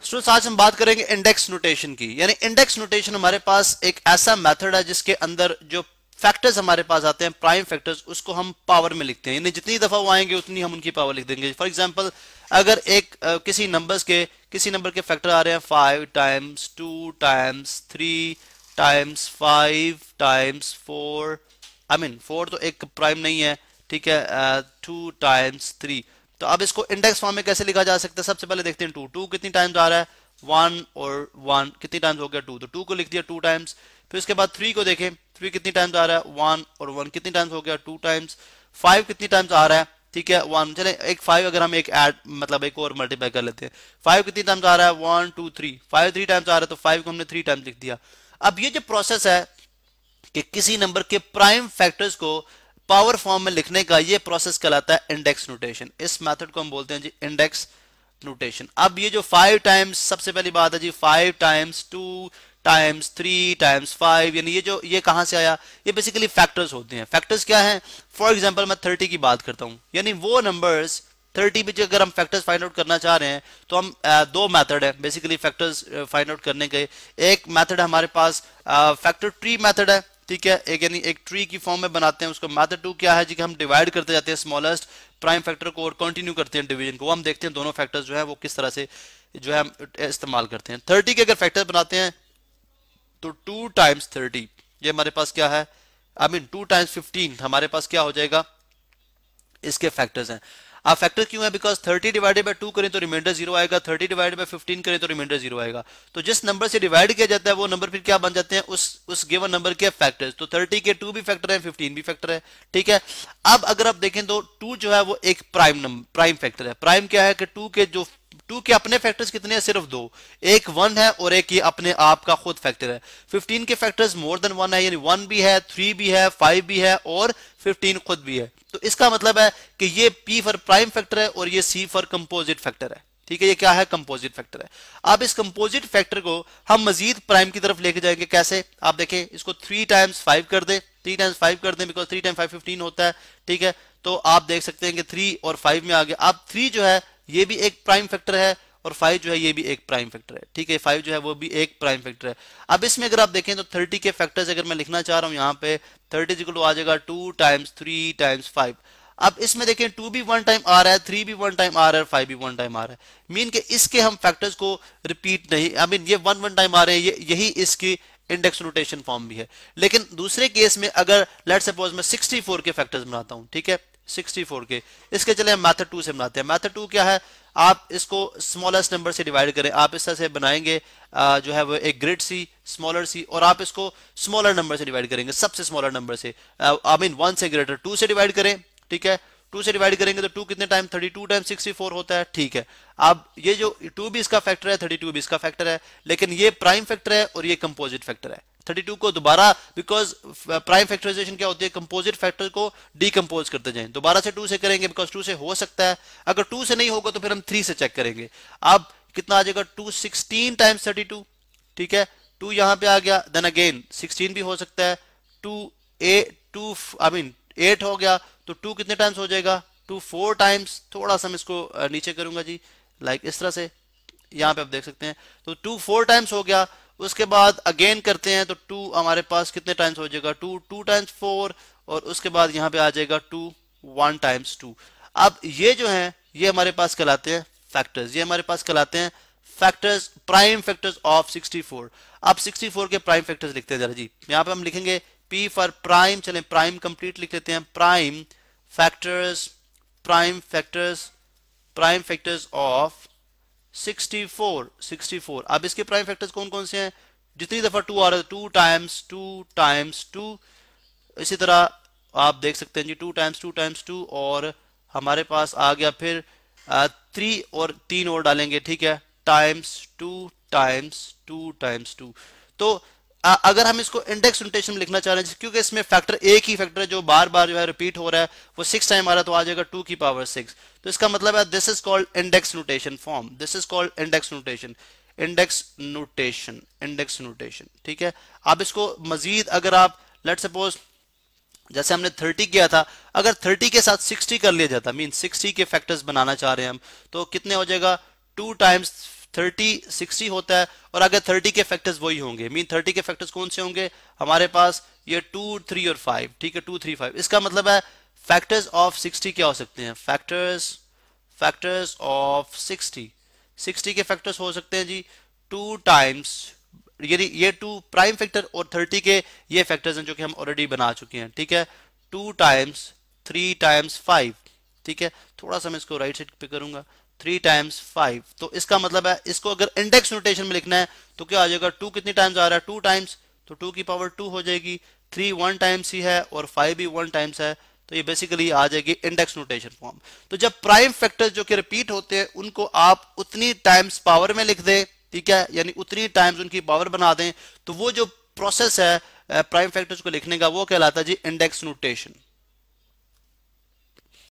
Students आज हम बात करेंगे इंडेक्स नोटेशन की। यानी इंडेक्स नोटेशन हमारे पास एक ऐसा मेथड है जिसके अंदर जो फैक्टर्स हमारे पास आते हैं, प्राइम फैक्टर्स, उसको हम पावर में लिखते हैं। यानी जितनी दफा वो आएंगे उतनी हम उनकी पावर लिख देंगे। फॉर एग्जांपल अगर किसी नंबर के फैक्टर आ रहे हैं 5 times 2 times 3 times 5 times 4, I mean 4 तो एक प्राइम नहीं है, ठीक है, 2 टाइम्स 3। तो अब इसको इंडेक्स फॉर्म में कैसे लिखा जा सकता है? सबसे पहले देखते हैं 2 कितनी टाइम्स आ रहा है, 1 और 1 कितनी टाइम्स हो गया 2, तो 2 को लिख दिया 2 टाइम्स। फिर उसके बाद 3 को देखें, 3 कितनी टाइम्स आ रहा है, 1 और 1 कितनी टाइम्स हो गया 2 टाइम्स। 5 कितनी टाइम्स आ रहा है, ठीक है 1, चले एक 5 अगर हम एक ऐड मतलब एक और मल्टीप्लाई कर लेते हैं, 5 कितनी टाइम्स आ रहा है 1 2 3, 5 3 टाइम्स आ रहा है तो 5 को हमने 3 टाइम्स लिख दिया। अब ये जो प्रोसेस है कि किसी नंबर के प्राइम फैक्टर्स को पावर फॉर्म में लिखने का, ये प्रोसेस कहलाता है इंडेक्स नोटेशन। इस मेथड को हम बोलते हैं जी इंडेक्स नोटेशन। अब ये जो 5 टाइम्स, सबसे पहली बात है जी 5 टाइम्स 2 टाइम्स 3 टाइम्स 5, यानी ये कहां से आया? ये बेसिकली फैक्टर्स होते हैं। फैक्टर्स क्या हैं? फॉर एग्जांपल मैं 30 की बात करता हूं, यानी वो नंबर्स 30 में अगर हम फैक्टर्स फाइंड आउट करना चाह रहे हैं तो हम दो मेथड है बेसिकली फैक्टर्स फाइंड आउट करने के। एक मेथड हमारे पास फैक्टर ट्री मेथड है, ठीक है, एक यानी एक ट्री की फॉर्म में बनाते हैं उसको। मेथड 2 क्या है जी कि हम डिवाइड करते जाते हैं स्मॉलेस्ट प्राइम फैक्टर को और कंटिन्यू करते हैं डिवीजन को। हम देखते हैं दोनों फैक्टर्स जो है वो किस तरह से जो है हम इस्तेमाल करते हैं। 30 के अगर फैक्टर बनाते हैं तो 2 टाइम्स 30, ये हमारे पास क्या है, आई मीन 2 टाइम्स 15 हमारे पास क्या हो जाएगा, इसके फैक्टर्स हैं। आप फैक्टर क्यों है? बिकॉज 30 डिवाइडेड बाय 2 करें तो रिमाइंडर 0 आएगा, 30 डिवाइडेड बाय 15 करें तो रिमाइंडर 0 आएगा। तो जिस नंबर से डिवाइड किया जाता है वो नंबर फिर क्या बन जाते हैं, उस गिवन नंबर के फैक्टर्स। तो 30 के 2 भी फैक्टर है, 15 भी फैक्टर है, ठीक है। अब अगर आप देखें तो 2 जो है वो एक प्राइम फैक्टर है। प्राइम क्या है कि 2 के अपने फैक्टर्स कितने हैं? सिर्फ 2, एक 1 है और एक ये अपने आप का खुद फैक्टर है। 15 के फैक्टर्स मोर देन 1 है, यानी 1 भी है, 3 भी है, 5 भी है और 15 खुद भी है। तो इसका मतलब है कि ये P फॉर प्राइम फैक्टर है और ये C फॉर कंपोजिट फैक्टर है, ठीक है। ये क्या है? कंपोजिट फैक्टर है। अब इस कंपोजिट फैक्टर को हम मजीद प्राइम की तरफ लेके जाएंगे। कैसे? आप देखें, इसको 3 टाइम्स 5 कर दे, 3 टाइम्स 5 कर दें, बिकॉज 3 टाइम्स 5 15 होता है, ठीक है। तो आप देख सकते हैं कि 3 और 5 में आ गया। अब 3 जो है ये भी एक प्राइम फैक्टर है और 5 जो है ये भी एक प्राइम फैक्टर है, ठीक है। 5 जो है वो भी एक प्राइम फैक्टर है। अब इसमें अगर आप देखें तो 30 के फैक्टर्स अगर मैं लिखना चाह रहा हूं, यहाँ पे 30 इक्वल टू आ जाएगा 2 टाइम्स 3 टाइम्स 5। अब इसमें देखें 2 भी 1 टाइम आ रहा है, 3 भी 1 टाइम आ रहा है, 5 भी 1 टाइम आ रहा है। मीन के इसके हम फैक्टर्स को रिपीट नहीं, आई मीन ये 1 टाइम आ रहे हैं, यही इसकी इंडेक्स नोटेशन फॉर्म भी है। लेकिन दूसरे केस में अगर लेट्स सपोज मैं 64 के फैक्टर्स बनाता हूं, ठीक है, 64 के, इसके चले हम मेथड 2 से बनाते हैं। मेथड 2 क्या है? आप इसको स्मॉलेस्ट नंबर से डिवाइड करें। आप इस तरह से बनाएंगे जो है वो एक ग्रेट सी, स्मॉलर सी, और आप इसको स्मॉलर नंबर से डिवाइड करेंगे, सबसे स्मॉलर नंबर से, आई मीन 1 से ग्रेटर 2 से डिवाइड करें, ठीक है। 2 से डिवाइड करेंगे तो 2 कितने टाइम, 32 टाइम 64 होता है, ठीक है। अब ये जो 2 भी इसका फैक्टर है, 32 भी इसका फैक्टर है, लेकिन ये प्राइम फैक्टर है और ये कंपोजिट फैक्टर है। 32 को दोबारा, बिकॉज प्राइम फैक्टराइजेशन क्या होती है, कंपोजिट फैक्टर को डिकम्पोज करते जाएं। दोबारा से 2 से करेंगे बिकॉज 2 से हो सकता है, अगर 2 से नहीं होगा तो फिर हम 3 से चेक करेंगे। अब कितना आ जाएगा, 216 टाइम्स 32, ठीक है। 2 यहां पे आ गया, देन अगेन 16 भी हो सकता है, 2 आई मीन 8 हो गया, तो 2 कितने टाइम्स हो जाएगा, 2 4 टाइम्स। थोड़ा सा मैं इसको नीचे करूंगा जी, लाइक इस तरह से, यहाँ पे आप देख सकते हैं। तो 2 4 टाइम्स हो गया। उसके बाद अगेन करते हैं तो 2 हमारे पास कितने टाइम्स हो जाएगा, 2 टाइम्स 4, और उसके बाद यहाँ पे आ जाएगा 2 1 टाइम्स 2। अब ये जो है ये हमारे पास कहलाते हैं फैक्टर्स, ये हमारे पास कहलाते हैं फैक्टर्स, प्राइम फैक्टर्स ऑफ 64। अब 64 के प्राइम फैक्टर्स लिखते हैं जरा जी। यहाँ पे हम लिखेंगे P फॉर प्राइम, चलें प्राइम कंप्लीट लिख लेते हैं, prime factors, prime factors, prime factors of 64। अब इसके प्राइम फैक्टर्स कौन कौन से हैं? जितनी दफा 2 आ रहा है, 2 टाइम्स 2 टाइम्स 2, इसी तरह आप देख सकते हैं जी 2 टाइम्स 2 टाइम्स 2, और हमारे पास आ गया फिर 3 और 3 और डालेंगे, ठीक है, टाइम्स 2 टाइम्स 2 टाइम्स 2। तो अगर हम इसको इंडेक्स नोटेशन में लिखना चाह रहे हैं, क्योंकि इसमें फैक्टर एक ही फैक्टर है जो बार बार जो है रिपीट हो रहा है, वो 6 टाइम आ रहा है, तो आ जाएगा 2 की पावर 6। तो इसका मतलब है this is called index notation form, this is called index notation, index notation, index notation, ठीक है। अब इसको मजीद अगर आप लेट सपोज जैसे हमने 30 किया था, अगर 30 के साथ 60 कर लिया जाता, मीन 60 के फैक्टर्स बनाना चाह रहे हैं हम, तो कितने हो जाएगा, 2 टाइम्स 30 60 होता है और अगर 30 के फैक्टर्स वही होंगे, मीन 30 के फैक्टर्स कौन से होंगे हमारे पास, ये 2 3 और 5, ठीक है 2 3 5। इसका मतलब है फैक्टर्स ऑफ 60 क्या हो सकते हैं, फैक्टर्स ऑफ 60 के फैक्टर्स हो सकते हैं जी 2 टाइम्स, ये 2 प्राइम फैक्टर और 30 के ये फैक्टर्स हैं जो कि हम ऑलरेडी बना चुके हैं, ठीक है 2 टाइम्स 3 टाइम्स 5, ठीक है थोड़ा सा मैं इसको राइट साइड पे करूंगा 3 टाइम्स 5। तो इसका मतलब है इसको अगर इंडेक्स नोटेशन में लिखना है तो क्या आ जाएगा, 2 कितनी टाइम्स आ रहा है 2 टाइम्स, तो 2 की पावर 2 हो जाएगी, 3 1 टाइम्स ही है और 5 भी 1 टाइम्स है, तो ये बेसिकली आ जाएगी इंडेक्स नोटेशन फॉर्म। तो जब प्राइम फैक्टर्स जो कि रिपीट होते हैं उनको आप उतनी टाइम्स पावर में लिख दें, ठीक है यानी उतनी टाइम्स उनकी पावर बना दें, तो वो जो प्रोसेस है प्राइम फैक्टर्स को लिखने का वो कहलाता है जी इंडेक्स नोटेशन।